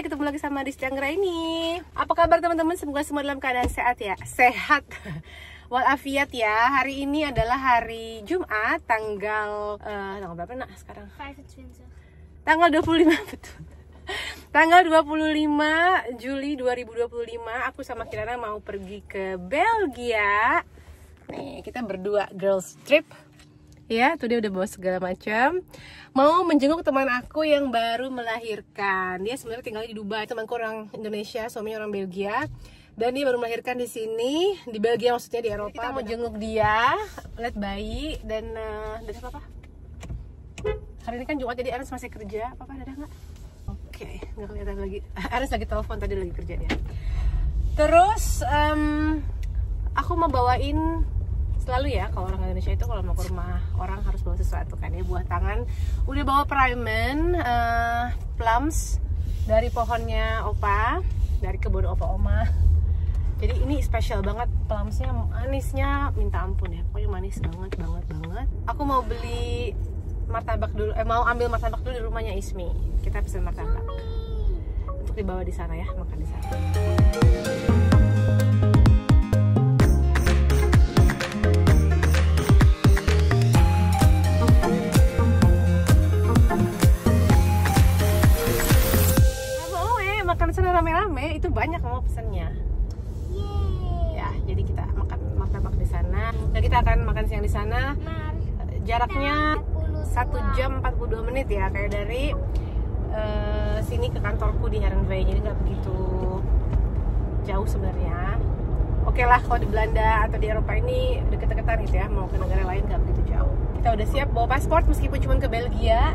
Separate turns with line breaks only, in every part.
Hai, ketemu lagi sama Rizky Anggra ini. Apa kabar teman-teman? Semoga semua dalam keadaan sehat ya. Sehat walafiat ya. Hari ini adalah hari Jumat, tanggal berapa nak sekarang? Tanggal 25 betul. Tanggal 25 Juli 2025. Aku sama Kirana mau pergi ke Belgia. Nih, kita berdua girls trip. Ya, tuh dia udah bawa segala macam. Mau menjenguk teman aku yang baru melahirkan. Dia sebenarnya tinggal di Dubai. Temanku orang Indonesia, suaminya orang Belgia. Dan dia baru melahirkan di sini, di Belgia maksudnya, di Eropa. Kita mau jenguk dia, lihat bayi dan apa? Hari ini kan Jumat, jadi Aris masih kerja. Apa ada nggak? Oke, nggak kelihatan lagi. Aris lagi telepon, tadi lagi kerja dia. Terus aku mau bawain. Selalu ya, kalau orang Indonesia itu kalau mau ke rumah orang harus bawa sesuatu kan ya, buah tangan. Udah bawa Primen, plums dari pohonnya Opa, dari kebun Opa Oma. Jadi ini spesial banget, plumsnya manisnya minta ampun ya, pokoknya manis banget. Aku mau beli martabak dulu, mau ambil martabak dulu di rumahnya Ismi. Kita pesen martabak untuk dibawa di sana ya, makan di sana. Sana rame-rame itu banyak mau pesennya. Ya, jadi kita makan martabak di sana. Dan kita akan makan siang di sana. Jaraknya 1 jam 42 menit ya, kayak dari sini ke kantorku di Herenveen. Jadi nggak begitu jauh sebenarnya. Oke lah, kalau di Belanda atau di Eropa ini deket-deketan gitu ya, mau ke negara lain nggak begitu jauh. Kita udah siap bawa paspor meskipun cuma ke Belgia,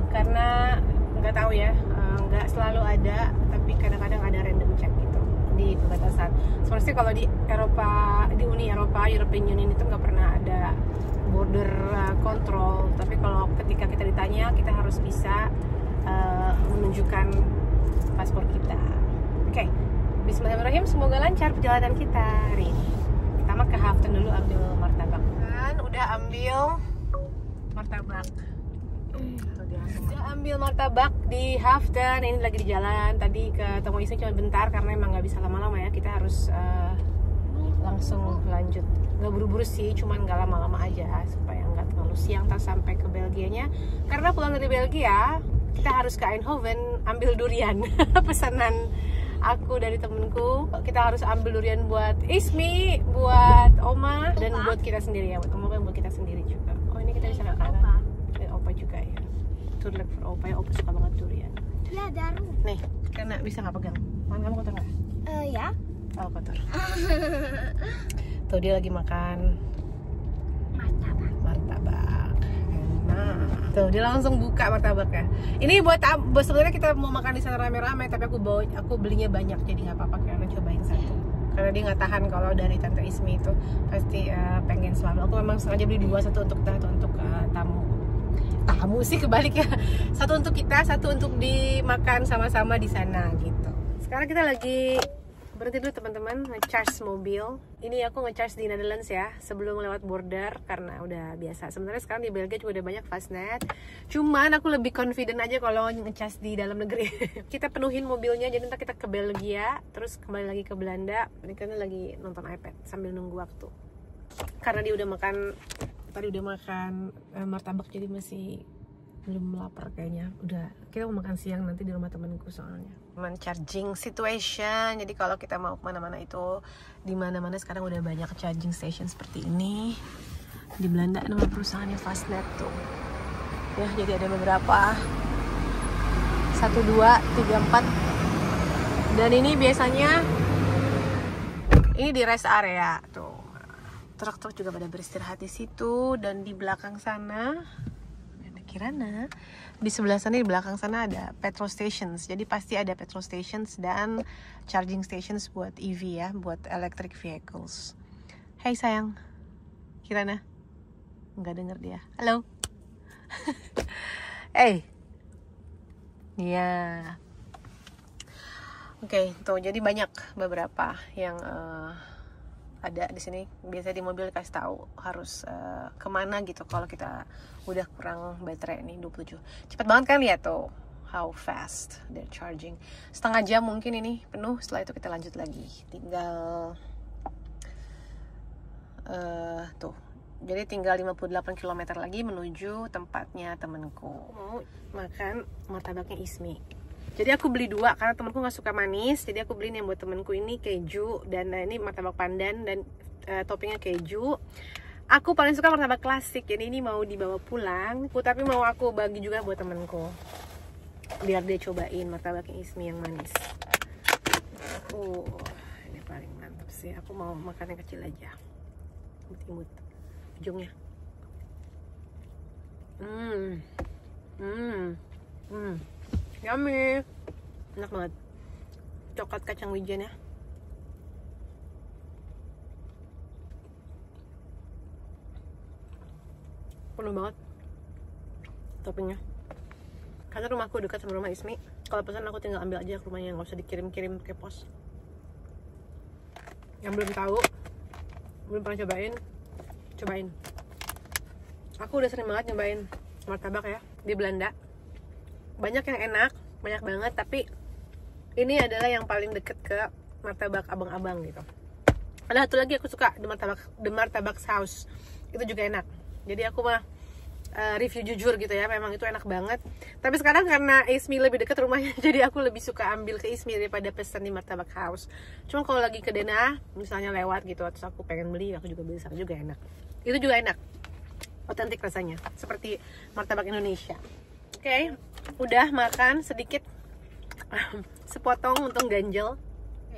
karena nggak tahu ya, nggak selalu ada, tapi kadang-kadang ada random check gitu di perbatasan. Sebenarnya kalau di Eropa, di Uni Eropa, European Union itu nggak pernah ada border control, tapi kalau ketika kita ditanya, kita harus bisa menunjukkan paspor kita. Oke, bismillahirrahmanirrahim, semoga lancar perjalanan kita hari ini. Pertama ke Haften dulu ambil martabak. Kan udah ambil martabak. Udah ambil martabak di Haften, ini lagi di jalan. Tadi ketemu Ismi cuma bentar karena emang nggak bisa lama-lama ya, kita harus langsung lanjut. Nggak buru-buru sih, cuman nggak lama-lama aja supaya nggak terlalu siang tak sampai ke Belgianya. Karena pulang dari Belgia kita harus ke Eindhoven ambil durian. Pesanan aku dari temenku, kita harus ambil durian buat Ismi, buat Oma, dan buat kita sendiri ya, buat Oma dan buat kita sendiri juga. Oh, ini kita bisa makan. Opa juga ya. Turlek for Opa ya, Opa suka banget durian.
Ya, daru.
Nih, kena bisa nggak pegang? Tangan kamu kotor nggak?
Ya.
Oh, kotor. Tuh dia lagi makan martabak. Nah, tuh dia langsung buka martabaknya. Ini buat sebenarnya kita mau makan di sana rame-rame, tapi aku belinya banyak, jadi nggak apa-apa karena cobain satu. Karena dia nggak tahan kalau dari Tante Ismi itu pasti pengen selalu. Aku memang sengaja beli 2, satu untuk tamu sih kebalik ya, satu untuk kita, satu untuk dimakan sama-sama di sana gitu. Sekarang kita lagi berhenti dulu teman-teman, nge-charge mobil. Ini aku nge-charge di Netherlands ya, sebelum lewat border karena udah biasa. Sebenarnya sekarang di Belgia juga udah banyak fastnet, cuman aku lebih confident aja kalau nge-charge di dalam negeri. Kita penuhin mobilnya, jadi ntar kita ke Belgia, terus kembali lagi ke Belanda. Ini karena lagi nonton iPad sambil nunggu waktu, karena dia udah makan. Tadi udah makan martabak, jadi masih belum lapar kayaknya. Udah, kita mau makan siang nanti di rumah temenku soalnya. Charging situation, jadi kalau kita mau kemana-mana itu, di mana-mana sekarang udah banyak charging station seperti ini. Di Belanda nama perusahaannya Fastnet tuh. Ya, jadi ada beberapa. 1, 2, 3, 4. Dan ini biasanya ini di rest area tuh. Truk-truk juga pada beristirahat di situ, dan di belakang sana ada Kirana. Di sebelah sana, di belakang sana ada petrol stations. Jadi pasti ada petrol stations dan charging stations buat EV ya, buat electric vehicles. Hai sayang, Kirana. Nggak denger dia. Halo. Hey. Iya. Oke, tuh jadi banyak beberapa yang ada di sini. Biasanya di mobil kasih tahu harus kemana gitu kalau kita udah kurang baterai nih 27. Cepet banget kan ya tuh. how fast they're charging. Setengah jam mungkin ini penuh, setelah itu kita lanjut lagi. Tinggal tuh. Jadi tinggal 58 km lagi menuju tempatnya temenku. Mau makan martabaknya Ismi. Jadi aku beli 2 karena temenku nggak suka manis. Jadi aku beliin yang buat temenku ini keju dan ini martabak pandan dan toppingnya keju. Aku paling suka martabak klasik. Jadi ini mau dibawa pulang. Tapi mau aku bagi juga buat temenku. Biar dia cobain martabaknya Ismi yang manis. Ini paling mantap sih. Aku mau makan yang kecil aja. Imut-imut ujungnya. Yummy, enak banget. Coklat kacang wijen ya. Penuh banget toppingnya. Karena rumahku dekat sama rumah Ismi. Kalau pesan aku tinggal ambil aja ke rumahnya, nggak usah dikirim-kirim pakai pos. Yang belum tahu, belum pernah cobain. Aku udah sering banget nyobain martabak ya di Belanda. Banyak yang enak, banyak banget, tapi ini adalah yang paling deket ke martabak abang-abang gitu. Ada satu lagi aku suka, The Martabak House. Itu juga enak. Jadi aku mah review jujur gitu ya, memang itu enak banget. Tapi sekarang karena Ismi lebih dekat rumahnya, jadi aku lebih suka ambil ke Ismi daripada pesan di Martabak House. Cuma kalau lagi ke Dena, misalnya lewat gitu, terus aku pengen beli, aku juga beli sana juga enak. Itu juga enak, otentik rasanya, seperti martabak Indonesia. Oke, udah makan sedikit, sepotong untung ganjel.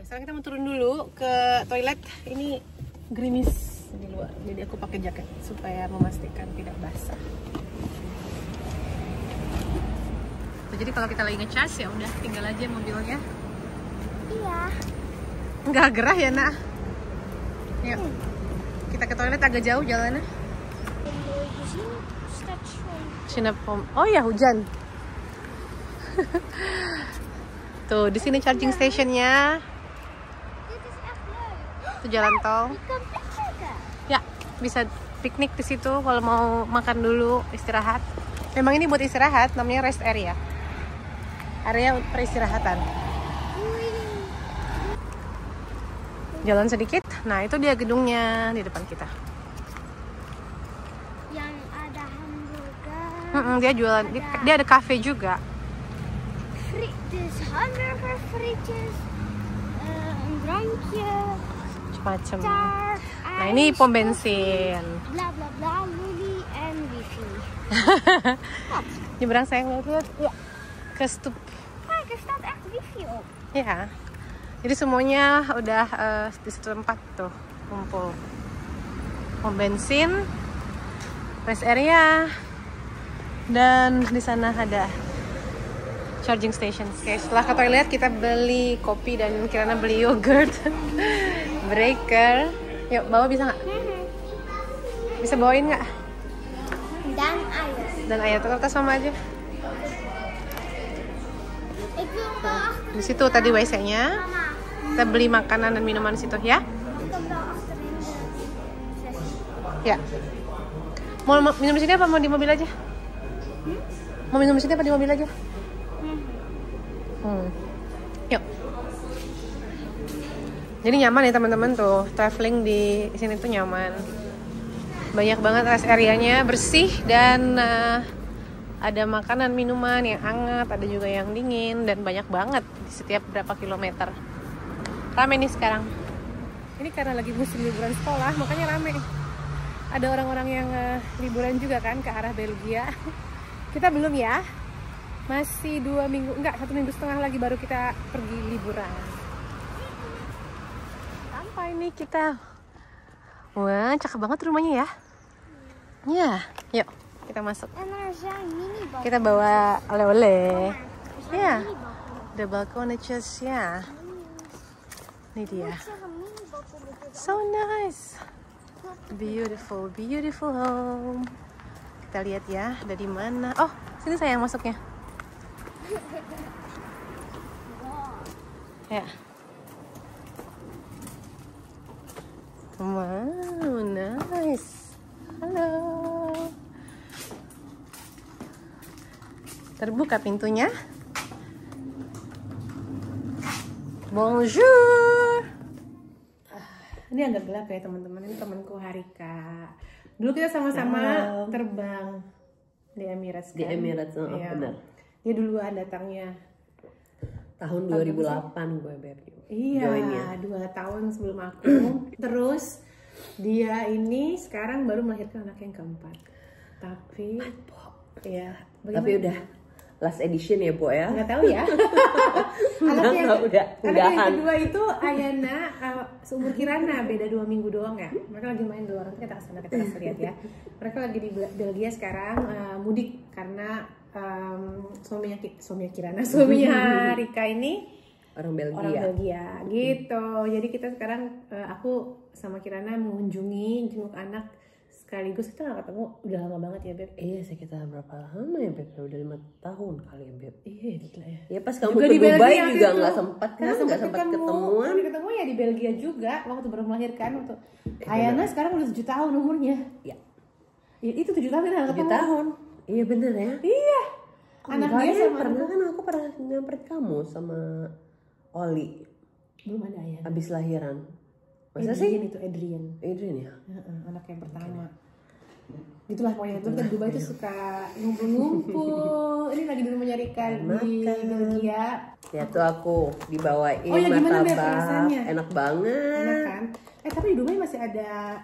Sekarang kita mau turun dulu ke toilet. Ini gerimis di luar, jadi aku pakai jaket supaya memastikan tidak basah. Jadi kalau kita lagi ngecas ya udah tinggal aja mobilnya.
Iya.
Nggak gerah ya nak? Yuk, kita ke toilet agak jauh jalannya. Oh ya hujan. Tuh di sini charging stationnya. Itu jalan tol. Ya bisa piknik di situ kalau mau makan dulu, istirahat. Memang ini buat istirahat, namanya rest area. Area peristirahatan. Jalan sedikit. Nah itu dia gedungnya di depan kita.
Yang ada hamburger.
Dia jualan. Dia ada cafe juga.
Frites, hamburger, frites, een drankje,
Macam.
taart,
Nah ini pom bensin.
bla bla bla, luli en wifi.
Nyebrang sayang lihat. Ya. Ke stup.
Kijk, er staat echt wifi op.
Ya. Jadi semuanya udah di satu tempat tuh kumpul. Pom bensin, rest area, dan di sana ada charging station. Oke, setelah ke toilet kita beli kopi dan Kirana beli yogurt. Breaker. Yuk, bawa bisa nggak? Bisa bawain nggak?
Dan air.
Dan air tas sama aja.
Ik wil wel achter.
Di situ tadi WC-nya.
Mama,
Kita beli makanan dan minuman di situ ya.
ik kom wel achterin de sessie.
Ya. Mau minum di sini apa mau di mobil aja? Mau minum di sini apa di mobil aja? Yuk. Jadi nyaman ya teman-teman tuh, traveling di sini tuh nyaman. Banyak banget rest area-nya, bersih dan ada makanan minuman yang hangat, ada juga yang dingin dan banyak banget di setiap berapa kilometer. Rame nih sekarang. Ini karena lagi musim liburan sekolah, makanya rame. Ada orang-orang yang liburan juga kan ke arah Belgia. Kita belum ya. Masih 2 minggu, enggak 1 minggu setengah lagi baru kita pergi liburan. Sampai nih kita. Wah, cakep banget rumahnya ya. Ya, yuk kita masuk.
En er zijn mini-balkons.
Kita bawa oleh-oleh.
Er zijn
Ja,
mini-balkons.
de balkonnetjes, ya. Ini dia.
Ik zeg een mini-balkon.
So nice. Beautiful, beautiful home. Kita lihat ya, ada di mana. Oh, sini sayang masuknya. Ya. Wow, nice. Halo. Terbuka pintunya. Bonjour. Ini agak gelap ya teman-teman. Ini temanku Harika. Dulu kita sama-sama terbang di Emirates kan?
Di Emirates,
Iya.
benar.
Dia duluan datangnya.
Tahun 2008 gue Beb.
Iya,
Joinnya.
2 tahun sebelum aku. Terus dia ini sekarang baru melahirkan anak yang keempat. Tapi, ya.
Tapi udah last edition ya, Bu ya.
Nggak tahu ya. anak yang kedua itu Ayana, seumur Kirana, beda 2 minggu doang ya. Mereka lagi main di luar, nanti kita kesana, kita kasih lihat ya. Mereka lagi di Belgia sekarang, mudik karena suaminya Rika ini
Orang Belgia.
orang Belgia gitu. Jadi kita sekarang aku sama Kirana mengunjungi jenguk anak sekaligus. Kita nggak ketemu udah lama banget ya Beb.
Iya, sekitar berapa lama ya Beb? Udah 5 tahun kali ya Beb.
Iya gila ya.
Ya pas kamu
Juga
ke
di
Dubai
Belgia
juga
itu.
nggak sempat kan? Nggak sempat ketemuan.
Ketemu ya di Belgia juga waktu baru melahirkan waktu. Ayana sekarang udah 7 tahun umurnya.
Ya.
Ya, itu 7 tahun kita nggak
7
ketemu.
tahun. Iya bener ya.
Iya. Anak dia sama
pernah kan aku pernah nyamperin kamu sama Oli
belum ada Ayana.
habis lahiran. Masa
Adrian
sih?
itu Adrian.
Adrian ya?
Anak yang pertama. Gitulah pokoknya itu kan Dubai itu suka ngumpul-ngumpul. Ini lagi di rumahnya Rika di Belgia.
Ya tuh aku dibawain
Oh ya gimana Beb
martabak.
rasanya?
Enak banget.
Enak kan? Tapi di Dubai masih ada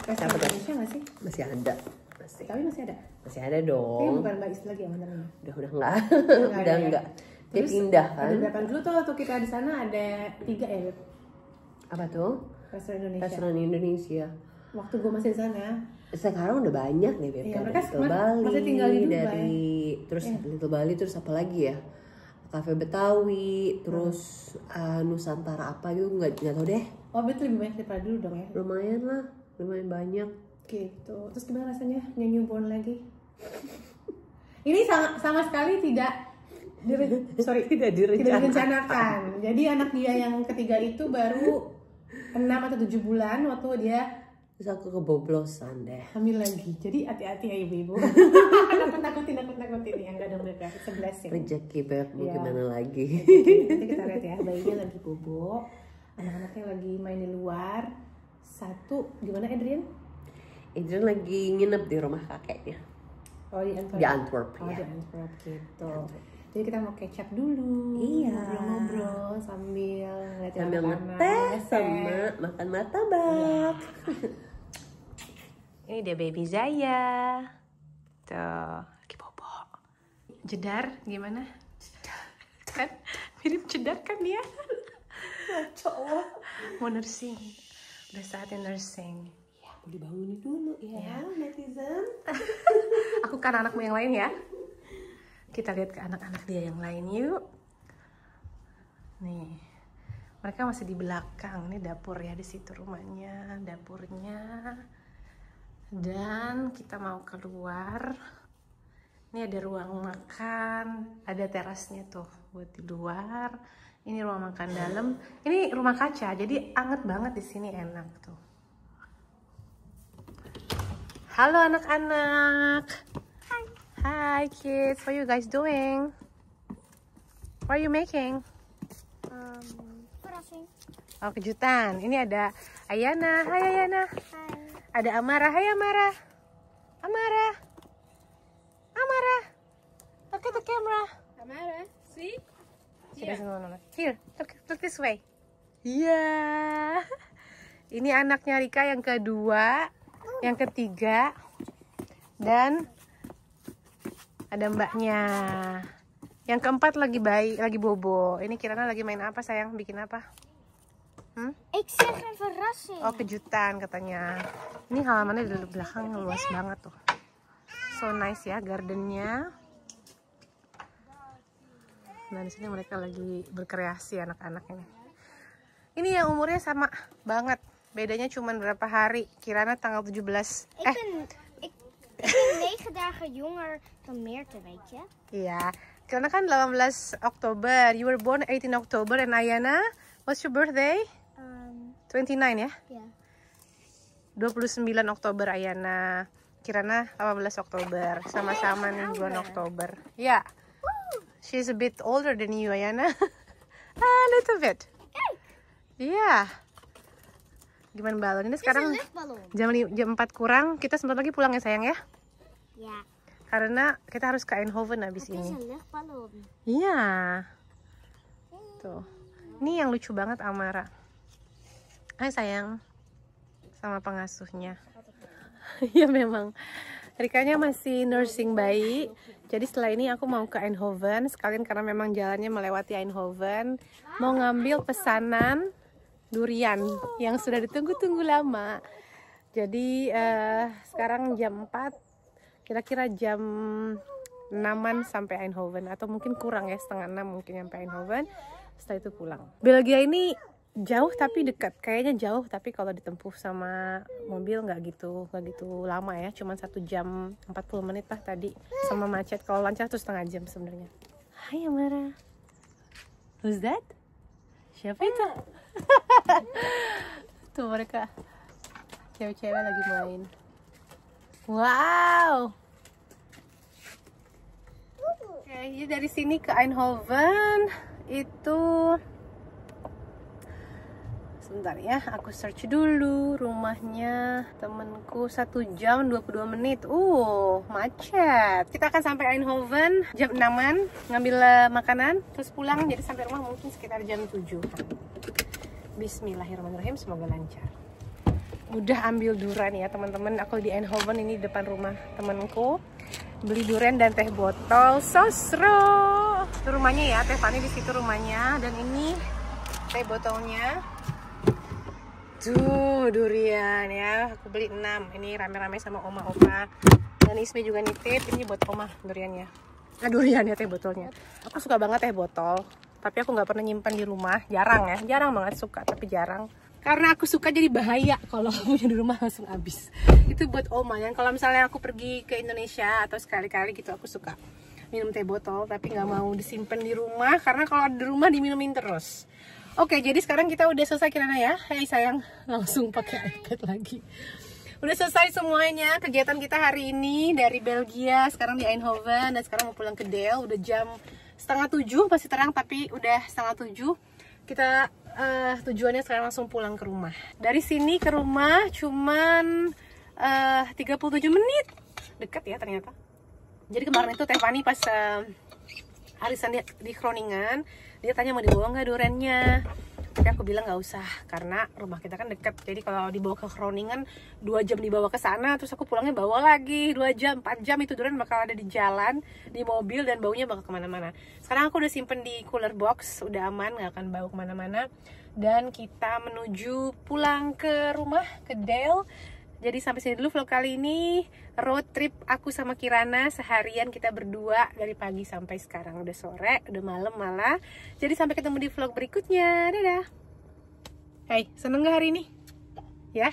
restoran Indonesia nggak sih?
Masih ada. Masih.
Tapi masih ada.
Masih ada
Tapi
dong.
bukan Mbak Is lagi yang benernya.
Udah enggak.
Nggak
Udah
ada ya?
enggak. Dia
Terus
pindah kan.
Ada berapa dulu tuh waktu kita di sana ada 3 ya Beb?
Apa tuh?
Restoran Indonesia.
Restoran Indonesia.
Waktu gue masih di sana.
Sekarang udah banyak nih Beb.
Iya,
Ada
mereka
Little Bali,
masih tinggal di Dubai.
dari terus Little Bali terus apa lagi ya? Cafe Betawi, terus Nusantara apa gitu nggak tahu deh.
Oh betul lebih banyak daripada dulu dong ya?
Lumayan lah, lumayan banyak.
Gitu. Terus gimana rasanya punya newborn lagi? Ini sama sekali tidak
Tidak
direncanakan. Jadi anak dia yang ketiga itu baru 6 atau 7 bulan waktu dia
Terus aku keboblosan deh.
hamil lagi. Jadi hati-hati ya ibu-ibu. Nakut-nakutin ya enggak dong mereka. 11 ya.
Rezeki Beb, mau
Iya.
gimana lagi?
Nanti kita lihat ya, bayinya lagi bobo, anak-anaknya lagi main di luar. Satu, gimana Adrian?
Adrian lagi nginep di rumah kakeknya.
Oh di Antwerp.
Di Antwerp,
Oh
ya.
di Antwerp gitu. Jadi kita mau catch up dulu,
Iya.
ngobrol-ngobrol sambil ngeliat
Sambil
anak-anak,
ngeteh
ngeteh.
sama makan martabak.
Ini dia baby Zaya. Tuh, lagi bobo. Jedar gimana? Kan mirip jedar kan dia? Mau nursing. Udah saatnya nursing.
Ya, mau dibangunin dulu ya, netizen.
Aku kan anakmu yang lain ya. Kita lihat ke anak-anak dia yang lain yuk. Nih, mereka masih di belakang. Ini dapur ya, di situ rumahnya, dapurnya. Dan kita mau keluar. Ini ada ruang makan, ada terasnya tuh buat di luar. Ini ruang makan dalam. Ini rumah kaca, jadi anget banget di sini, enak tuh. Halo anak-anak. Hi kids, what are you guys doing? What are you making?
Verrassing.
Oh, kejutan. Ini ada Ayana. Hai Ayana.
Hai.
Ada Amara. Hai Amara. Amara. Amara. Look at the camera.
Amara, see?
No. Here, look this way. Iya. Ini anaknya Rika yang kedua, yang ketiga, dan ada mbaknya. Yang keempat lagi lagi bobo. Ini Kirana lagi main apa sayang? Bikin apa?
Ik zeg een verrassing.
Oh kejutan katanya. Ini halamannya di belakang luas banget tuh. So nice ya gardennya. Nah di sini mereka lagi berkreasi anak-anak ini. Ini yang umurnya sama banget. Bedanya cuma berapa hari. Kirana tanggal 17.
Ik ben 9 dagen jonger dan Meerte, weet je?
Iya. Kirana kan 18 Oktober. You were born 18 Oktober. And Ayana, what's your birthday? 29 ya?
Ja.
29 Oktober Ayana. Kirana 18 Oktober. Sama-sama nih bulan Oktober. Ya. She's a bit older than you, Ayana. A little bit. Iya. Gimana balon ini sekarang? Jam 4 kurang. Kita sebentar lagi pulang ya sayang ya?
Ya.
Karena kita harus ke Eindhoven habis ini. Iya. Tuh. Ini yang lucu banget Amara. Hai sayang. Sama pengasuhnya. Iya memang. Rikanya masih nursing bayi. Jadi setelah ini aku mau ke Eindhoven. Sekalian karena memang jalannya melewati Eindhoven. Mau ngambil pesanan durian yang sudah ditunggu-tunggu lama. Jadi sekarang jam 4. Kira-kira jam 6-an sampai Eindhoven. Atau mungkin kurang ya, setengah 6 mungkin sampai Eindhoven. Setelah itu pulang. Belgia ini jauh tapi dekat. Kayaknya jauh tapi kalau ditempuh sama mobil nggak gitu lama ya. Cuma 1 jam 40 menit lah tadi. Sama macet. Kalau lancar tuh setengah jam sebenarnya. Hai Amara. Who's that? Siapa itu? Tuh mereka cewek-cewek lagi main. Wow. Oke, jadi dari sini ke Eindhoven itu sebentar ya, aku search dulu rumahnya temenku 1 jam 22 menit. Macet. Kita akan sampai Eindhoven jam 6-an, ngambil makanan terus pulang, jadi sampai rumah mungkin sekitar jam 7. Bismillahirrahmanirrahim, semoga lancar. Udah ambil durian ya teman-teman. Aku di Eindhoven ini depan rumah temanku. Beli durian dan teh botol. Sosro. Itu rumahnya ya, Teh Fani di situ rumahnya. Dan ini teh botolnya. Tuh durian ya. Aku beli 6. Ini rame-rame sama oma opa. Dan Ismi juga nitip. Ini buat oma duriannya. Duriannya teh botolnya. Aku suka banget teh botol. Tapi aku nggak pernah nyimpan di rumah. Jarang ya. Jarang banget suka. Tapi jarang. Karena aku suka jadi bahaya kalau punya di rumah langsung habis. Itu buat oma. Yang kalau misalnya aku pergi ke Indonesia atau sekali-kali gitu aku suka minum teh botol. Tapi nggak mau disimpan di rumah. Karena kalau di rumah diminumin terus. Oke, jadi sekarang kita udah selesai Kirana ya. Hai sayang, langsung pakai iPad lagi. Udah selesai semuanya kegiatan kita hari ini dari Belgia. Sekarang di Eindhoven dan sekarang mau pulang ke Del. Udah jam 6:30, masih terang tapi udah 6:30. Kita tujuannya sekarang langsung pulang ke rumah. Dari sini ke rumah cuman 37 menit. Dekat ya ternyata. Jadi kemarin itu Teh Fani pas arisan di Groningen, dia tanya mau dibawa nggak duriannya. Tapi aku bilang nggak usah karena rumah kita kan dekat. Jadi kalau dibawa ke Groningen 2 jam dibawa ke sana, terus aku pulangnya bawa lagi 2 jam, 4 jam itu durian bakal ada di jalan, di mobil dan baunya bakal kemana-mana. Sekarang aku udah simpen di cooler box, udah aman, nggak akan bau kemana-mana. Dan kita menuju pulang ke rumah, ke Del. Jadi sampai sini dulu vlog kali ini. Road trip aku sama Kirana seharian kita berdua dari pagi sampai sekarang udah sore, udah malam malah. Jadi sampai ketemu di vlog berikutnya. Dadah. Hai, seneng gak hari ini? Ya.